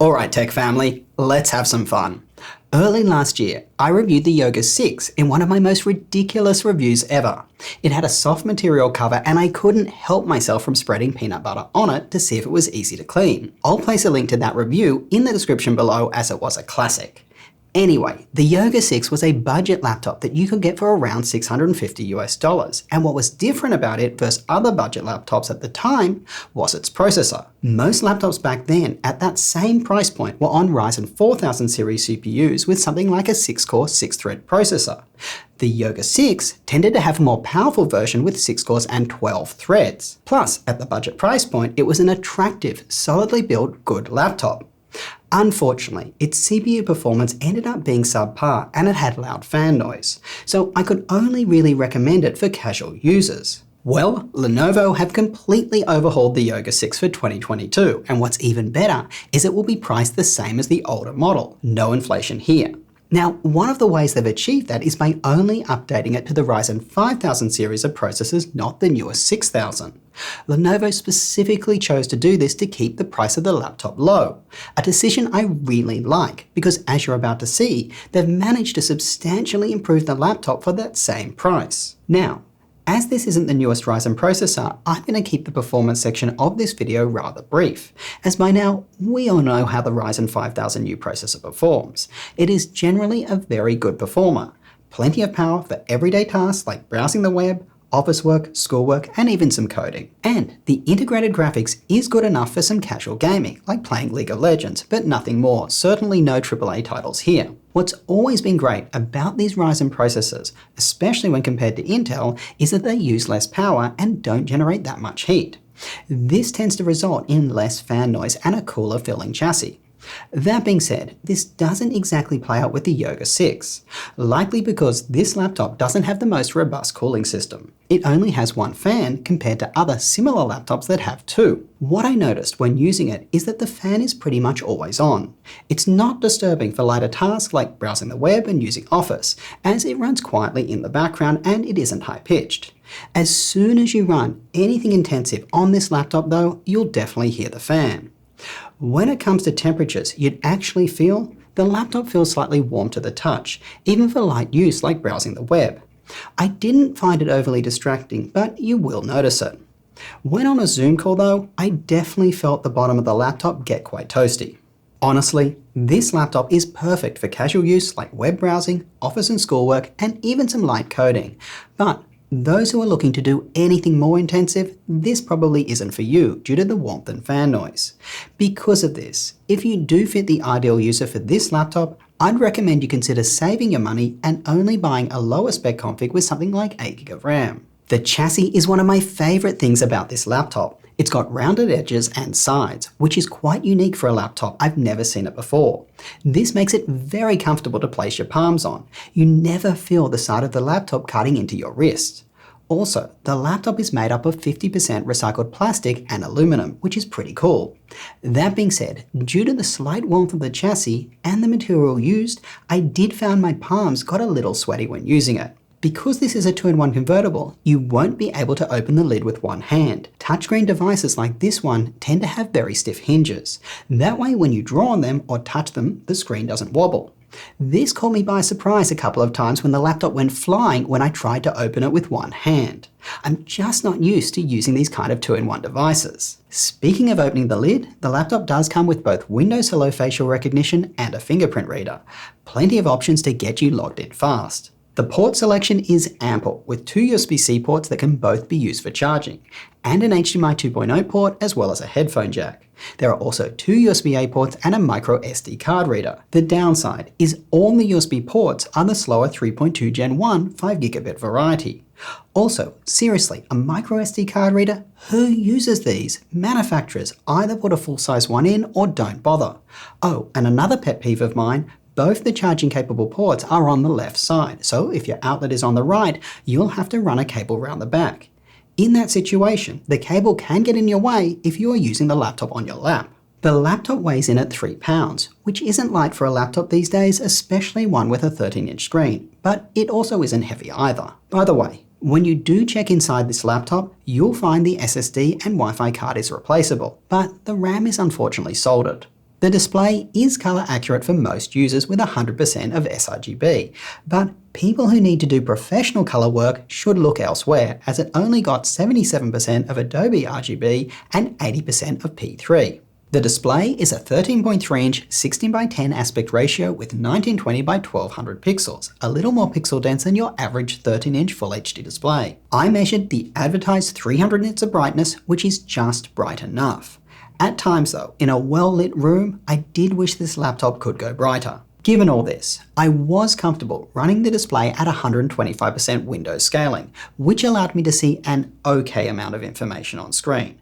Alright tech family, let's have some fun. Early last year, I reviewed the Yoga 6 in one of my most ridiculous reviews ever. It had a soft material cover and I couldn't help myself from spreading peanut butter on it to see if it was easy to clean. I'll place a link to that review in the description below as it was a classic. Anyway, the Yoga 6 was a budget laptop that you could get for around $650, and what was different about it versus other budget laptops at the time was its processor. Most laptops back then at that same price point were on Ryzen 4000 series CPUs with something like a 6-core 6-thread processor. The Yoga 6 tended to have a more powerful version with 6 cores and 12 threads. Plus, at the budget price point, it was an attractive, solidly built, good laptop. Unfortunately, its CPU performance ended up being subpar and it had loud fan noise, so I could only really recommend it for casual users. Well, Lenovo have completely overhauled the Yoga 6 for 2022, and what's even better is it will be priced the same as the older model. No inflation here. Now, one of the ways they've achieved that is by only updating it to the Ryzen 5000 series of processors, not the newest 6000. Lenovo specifically chose to do this to keep the price of the laptop low, a decision I really like because, as you're about to see, they've managed to substantially improve the laptop for that same price. Now, as this isn't the newest Ryzen processor, I'm going to keep the performance section of this video rather brief, as by now we all know how the Ryzen 5000 new processor performs. It is generally a very good performer. Plenty of power for everyday tasks like browsing the web, office work, schoolwork, and even some coding. And the integrated graphics is good enough for some casual gaming, like playing League of Legends, but nothing more, certainly no AAA titles here. What's always been great about these Ryzen processors, especially when compared to Intel, is that they use less power and don't generate that much heat. This tends to result in less fan noise and a cooler feeling chassis. That being said, this doesn't exactly play out with the Yoga 6, likely because this laptop doesn't have the most robust cooling system. It only has one fan compared to other similar laptops that have two. What I noticed when using it is that the fan is pretty much always on. It's not disturbing for lighter tasks like browsing the web and using Office, as it runs quietly in the background and it isn't high-pitched. As soon as you run anything intensive on this laptop though, you'll definitely hear the fan. When it comes to temperatures, you'd actually feel the laptop feels slightly warm to the touch, even for light use like browsing the web. I didn't find it overly distracting, but you will notice it. When on a Zoom call though, I definitely felt the bottom of the laptop get quite toasty. Honestly, this laptop is perfect for casual use like web browsing, office and schoolwork, and even some light coding. But those who are looking to do anything more intensive, this probably isn't for you due to the warmth and fan noise. Because of this, if you do fit the ideal user for this laptop, I'd recommend you consider saving your money and only buying a lower spec config with something like 8GB of RAM. The chassis is one of my favorite things about this laptop. It's got rounded edges and sides, which is quite unique for a laptop. I've never seen it before. This makes it very comfortable to place your palms on. You never feel the side of the laptop cutting into your wrist. Also, the laptop is made up of 50% recycled plastic and aluminum, which is pretty cool. That being said, due to the slight warmth of the chassis and the material used, I did find my palms got a little sweaty when using it. Because this is a 2-in-1 convertible, you won't be able to open the lid with one hand. Touchscreen devices like this one tend to have very stiff hinges. That way when you draw on them or touch them, the screen doesn't wobble. This caught me by surprise a couple of times when the laptop went flying when I tried to open it with one hand. I'm just not used to using these kind of 2-in-1 devices. Speaking of opening the lid, the laptop does come with both Windows Hello facial recognition and a fingerprint reader. Plenty of options to get you logged in fast. The port selection is ample, with 2 USB-C ports that can both be used for charging, and an HDMI 2.0 port as well as a headphone jack. There are also 2 USB-A ports and a micro SD card reader. The downside is all the USB ports are the slower 3.2 Gen 1 5GB variety. Also, seriously, a micro SD card reader? Who uses these? Manufacturers either put a full-size one in or don't bother. Oh, and another pet peeve of mine, both the charging capable ports are on the left side, so if your outlet is on the right, you'll have to run a cable round the back. In that situation, the cable can get in your way if you are using the laptop on your lap. The laptop weighs in at 3 pounds, which isn't light for a laptop these days, especially one with a 13-inch screen, but it also isn't heavy either. By the way, when you do check inside this laptop, you'll find the SSD and Wi-Fi card is replaceable, but the RAM is unfortunately soldered. The display is color accurate for most users with 100% of sRGB, but people who need to do professional color work should look elsewhere, as it only got 77% of Adobe RGB and 80% of P3. The display is a 13.3-inch 16:10 aspect ratio with 1920 by 1200 pixels, a little more pixel dense than your average 13-inch Full HD display. I measured the advertised 300 nits of brightness, which is just bright enough. At times though, in a well-lit room, I did wish this laptop could go brighter. Given all this, I was comfortable running the display at 125% Windows scaling, which allowed me to see an okay amount of information on screen.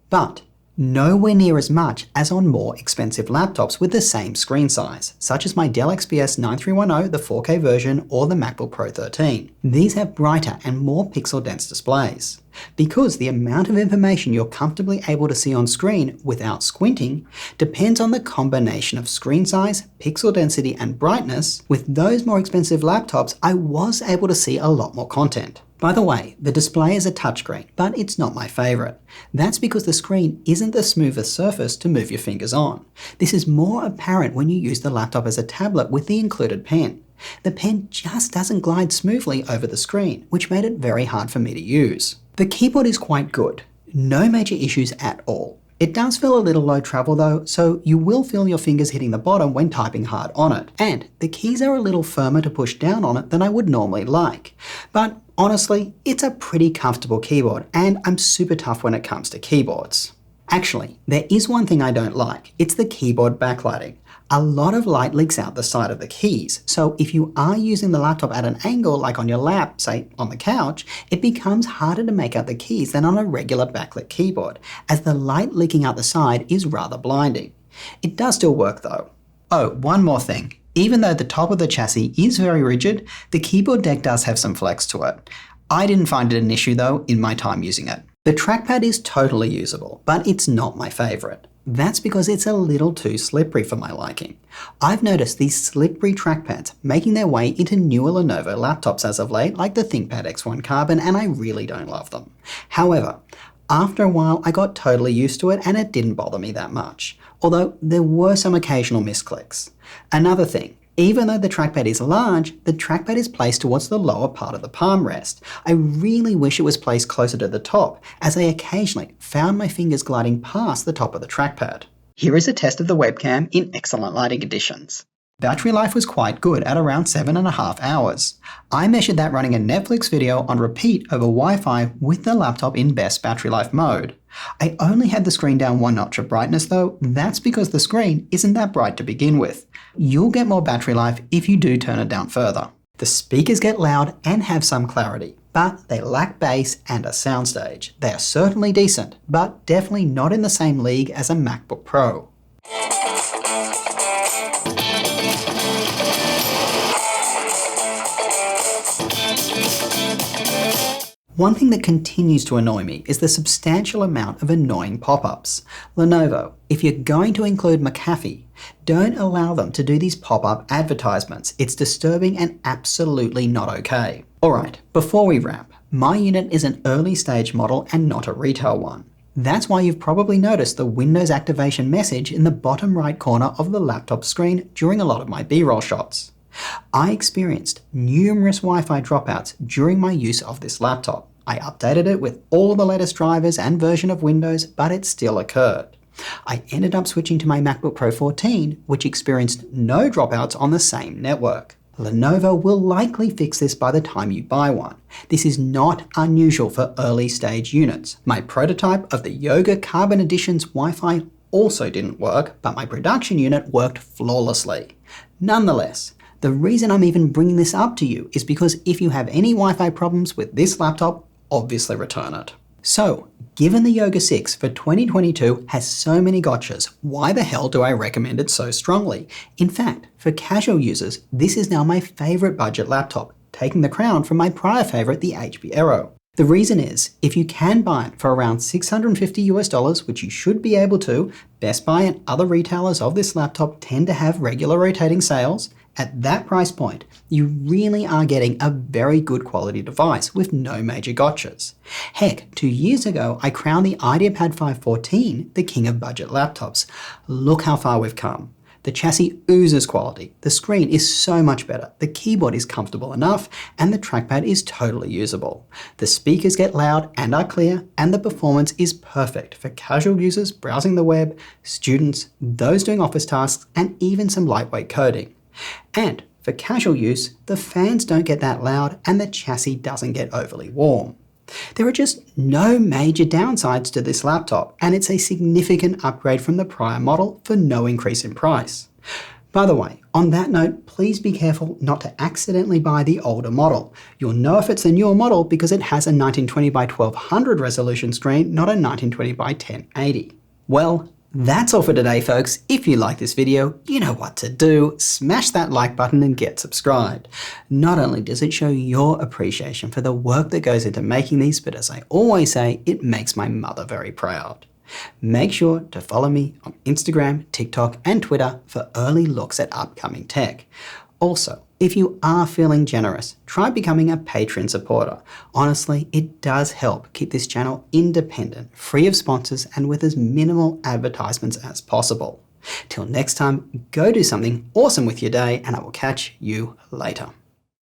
But nowhere near as much as on more expensive laptops with the same screen size, such as my Dell XPS 9310, the 4K version, or the MacBook Pro 13. These have brighter and more pixel-dense displays. Because the amount of information you're comfortably able to see on screen without squinting depends on the combination of screen size, pixel density, and brightness, with those more expensive laptops, I was able to see a lot more content. By the way, the display is a touchscreen, but it's not my favorite. That's because the screen isn't the smoothest surface to move your fingers on. This is more apparent when you use the laptop as a tablet with the included pen. The pen just doesn't glide smoothly over the screen, which made it very hard for me to use. The keyboard is quite good. No major issues at all. It does feel a little low travel though, so you will feel your fingers hitting the bottom when typing hard on it. And the keys are a little firmer to push down on it than I would normally like. But honestly, it's a pretty comfortable keyboard, and I'm super tough when it comes to keyboards. Actually, there is one thing I don't like. It's the keyboard backlighting. A lot of light leaks out the side of the keys, so if you are using the laptop at an angle like on your lap, say on the couch, it becomes harder to make out the keys than on a regular backlit keyboard, as the light leaking out the side is rather blinding. It does still work though. Oh, one more thing. Even though the top of the chassis is very rigid, the keyboard deck does have some flex to it. I didn't find it an issue though in my time using it. The trackpad is totally usable, but it's not my favorite. That's because it's a little too slippery for my liking. I've noticed these slippery trackpads making their way into newer Lenovo laptops as of late, like the ThinkPad X1 Carbon, and I really don't love them. However, after a while I got totally used to it and it didn't bother me that much, although there were some occasional misclicks. Another thing, even though the trackpad is large, the trackpad is placed towards the lower part of the palm rest. I really wish it was placed closer to the top, as I occasionally found my fingers gliding past the top of the trackpad. Here is a test of the webcam in excellent lighting conditions. Battery life was quite good at around 7.5 hours. I measured that running a Netflix video on repeat over Wi-Fi with the laptop in best battery life mode. I only had the screen down one notch of brightness though. That's because the screen isn't that bright to begin with. You'll get more battery life if you do turn it down further. The speakers get loud and have some clarity, but they lack bass and a soundstage. They are certainly decent, but definitely not in the same league as a MacBook Pro. One thing that continues to annoy me is the substantial amount of annoying pop-ups. Lenovo, if you're going to include McAfee, don't allow them to do these pop-up advertisements. It's disturbing and absolutely not okay. Alright, before we wrap, my unit is an early stage model and not a retail one. That's why you've probably noticed the Windows activation message in the bottom right corner of the laptop screen during a lot of my B-roll shots. I experienced numerous Wi-Fi dropouts during my use of this laptop. I updated it with all the latest drivers and version of Windows, but it still occurred. I ended up switching to my MacBook Pro 14, which experienced no dropouts on the same network. Lenovo will likely fix this by the time you buy one. This is not unusual for early stage units. My prototype of the Yoga Carbon Edition's Wi-Fi also didn't work, but my production unit worked flawlessly. Nonetheless, the reason I'm even bringing this up to you is because if you have any Wi-Fi problems with this laptop, obviously return it. So, given the Yoga 6 for 2022 has so many gotchas, why the hell do I recommend it so strongly? In fact, for casual users, this is now my favorite budget laptop, taking the crown from my prior favorite, the HP Aero. The reason is, if you can buy it for around $650, which you should be able to, Best Buy and other retailers of this laptop tend to have regular rotating sales, At that price point, you really are getting a very good quality device with no major gotchas. Heck, 2 years ago, I crowned the IdeaPad 514 the king of budget laptops. Look how far we've come. The chassis oozes quality, the screen is so much better, the keyboard is comfortable enough, and the trackpad is totally usable. The speakers get loud and are clear, and the performance is perfect for casual users browsing the web, students, those doing office tasks, and even some lightweight coding. And for casual use, the fans don't get that loud and the chassis doesn't get overly warm. There are just no major downsides to this laptop, and it's a significant upgrade from the prior model for no increase in price. By the way, on that note, please be careful not to accidentally buy the older model. You'll know if it's the newer model because it has a 1920 by 1200 resolution screen, not a 1920 by 1080. Well, that's all for today, folks. If you like this video, you know what to do. Smash that like button and get subscribed. Not only does it show your appreciation for the work that goes into making these, but as I always say, it makes my mother very proud. Make sure to follow me on Instagram, TikTok, and Twitter for early looks at upcoming tech. Also, if you are feeling generous, try becoming a Patreon supporter. Honestly, it does help keep this channel independent, free of sponsors, and with as minimal advertisements as possible. Till next time, go do something awesome with your day, and I will catch you later.